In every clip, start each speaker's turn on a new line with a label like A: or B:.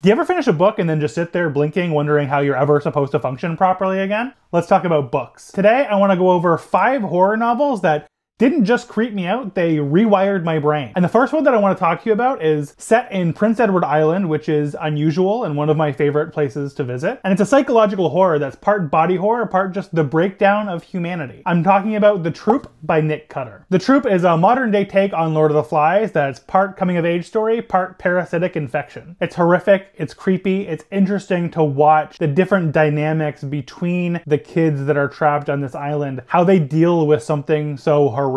A: Do you ever finish a book and then just sit there blinking, wondering how you're ever supposed to function properly again? Let's talk about books. Today, I want to go over 5 horror novels that didn't just creep me out, they rewired my brain. And the first one that I want to talk to you about is set in Prince Edward Island, which is unusual and one of my favorite places to visit. And it's a psychological horror that's part body horror, part just the breakdown of humanity. I'm talking about The Troop by Nick Cutter. The Troop is a modern day take on Lord of the Flies that's part coming of age story, part parasitic infection. It's horrific, it's creepy, it's interesting to watch the different dynamics between the kids that are trapped on this island, how they deal with something so horrific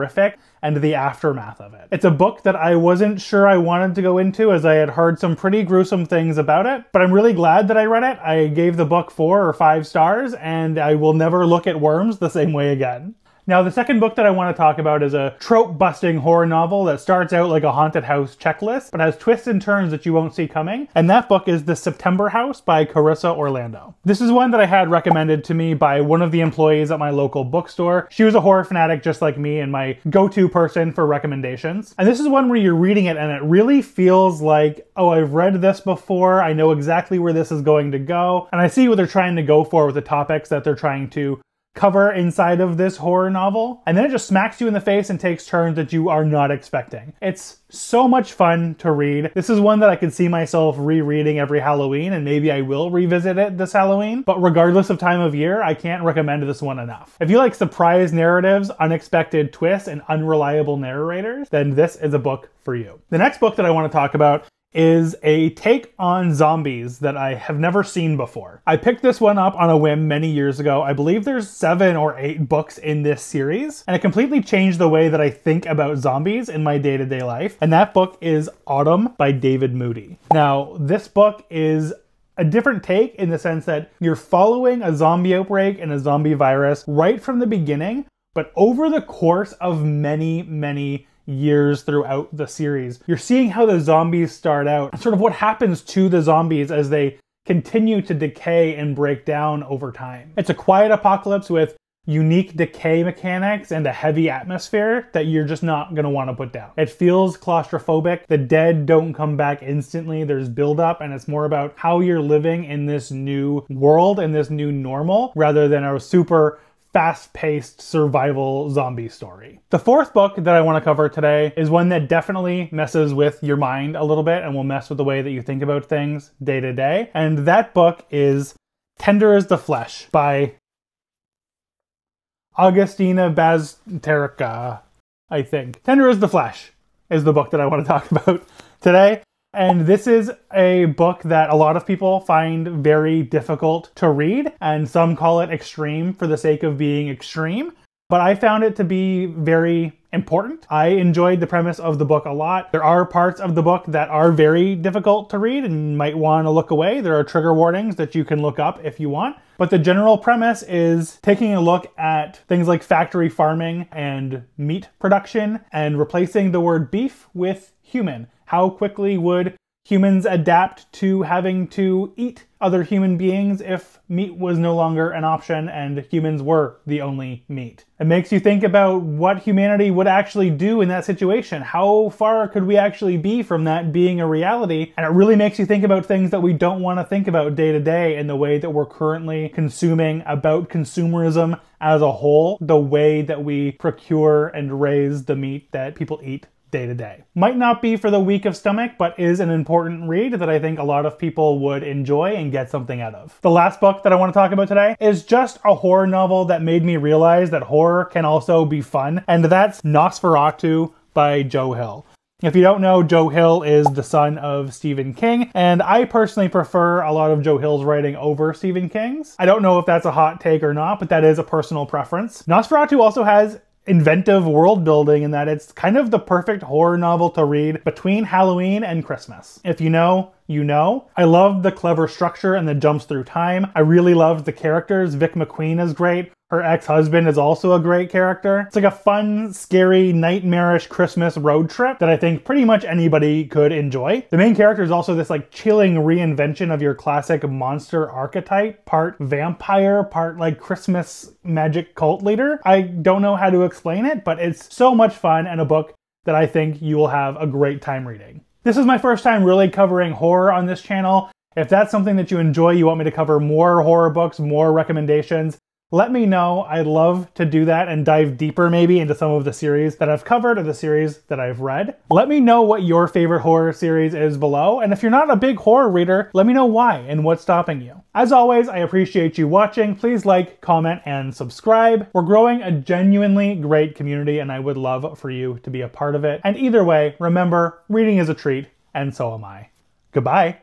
A: and the aftermath of it. It's a book that I wasn't sure I wanted to go into as I had heard some pretty gruesome things about it, but I'm really glad that I read it. I gave the book 4 or 5 stars and I will never look at worms the same way again. Now, the second book that I want to talk about is a trope-busting horror novel that starts out like a haunted house checklist, but has twists and turns that you won't see coming. And that book is The September House by Carissa Orlando. This is one that I had recommended to me by one of the employees at my local bookstore. She was a horror fanatic just like me and my go-to person for recommendations. And this is one where you're reading it and it really feels like, oh, I've read this before, I know exactly where this is going to go, and I see what they're trying to go for with the topics that they're trying to cover inside of this horror novel, and then it just smacks you in the face and takes turns that you are not expecting. It's so much fun to read. This is one that I could see myself rereading every Halloween, and maybe I will revisit it this Halloween, but regardless of time of year, I can't recommend this one enough. If you like surprise narratives, unexpected twists, and unreliable narrators, then this is a book for you. The next book that I want to talk about is a take on zombies that I have never seen before. I picked this one up on a whim many years ago. I believe there's 7 or 8 books in this series, and it completely changed the way that I think about zombies in my day-to-day life. And that book is Autumn by David Moody. Now, this book is a different take in the sense that you're following a zombie outbreak and a zombie virus right from the beginning, but over the course of many years throughout the series. You're seeing how the zombies start out, sort of what happens to the zombies as they continue to decay and break down over time. It's a quiet apocalypse with unique decay mechanics and a heavy atmosphere that you're just not going to want to put down. It feels claustrophobic. The dead don't come back instantly. There's buildup, and it's more about how you're living in this new world and this new normal rather than a super fast-paced survival zombie story. The fourth book that I want to cover today is one that definitely messes with your mind a little bit and will mess with the way that you think about things day to day. And that book is Tender as the Flesh by Augustina Bazterrica, I think. Tender as the Flesh is the book that I want to talk about today. And this is a book that a lot of people find very difficult to read, and some call it extreme for the sake of being extreme. But I found it to be very important. I enjoyed the premise of the book a lot. There are parts of the book that are very difficult to read and might want to look away. There are trigger warnings that you can look up if you want. But the general premise is taking a look at things like factory farming and meat production and replacing the word beef with human. How quickly would humans adapt to having to eat other human beings if meat was no longer an option and humans were the only meat? It makes you think about what humanity would actually do in that situation. How far could we actually be from that being a reality? And it really makes you think about things that we don't want to think about day to day in the way that we're currently consuming, about consumerism as a whole, the way that we procure and raise the meat that people eat day to day. Might not be for the weak of stomach, but is an important read that I think a lot of people would enjoy and get something out of. The last book that I want to talk about today is just a horror novel that made me realize that horror can also be fun, and that's Nosferatu by Joe Hill. If you don't know, Joe Hill is the son of Stephen King, and I personally prefer a lot of Joe Hill's writing over Stephen King's. I don't know if that's a hot take or not, but that is a personal preference. Nosferatu also has inventive world building in that it's kind of the perfect horror novel to read between Halloween and Christmas. If you know, you know. I loved the clever structure and the jumps through time. I really loved the characters. Vic McQueen is great. Her ex-husband is also a great character. It's like a fun, scary, nightmarish Christmas road trip that I think pretty much anybody could enjoy. The main character is also this like chilling reinvention of your classic monster archetype, part vampire, part like Christmas magic cult leader. I don't know how to explain it, but it's so much fun and a book that I think you will have a great time reading. This is my first time really covering horror on this channel, If that's something that you enjoy, you want me to cover more horror books, more recommendations, let me know. I'd love to do that and dive deeper maybe into some of the series that I've covered or the series that I've read. Let me know what your favorite horror series is below, and if you're not a big horror reader, let me know why and what's stopping you. As always, I appreciate you watching. Please like, comment, and subscribe. We're growing a genuinely great community, and I would love for you to be a part of it. And either way, remember, reading is a treat, and so am I. Goodbye.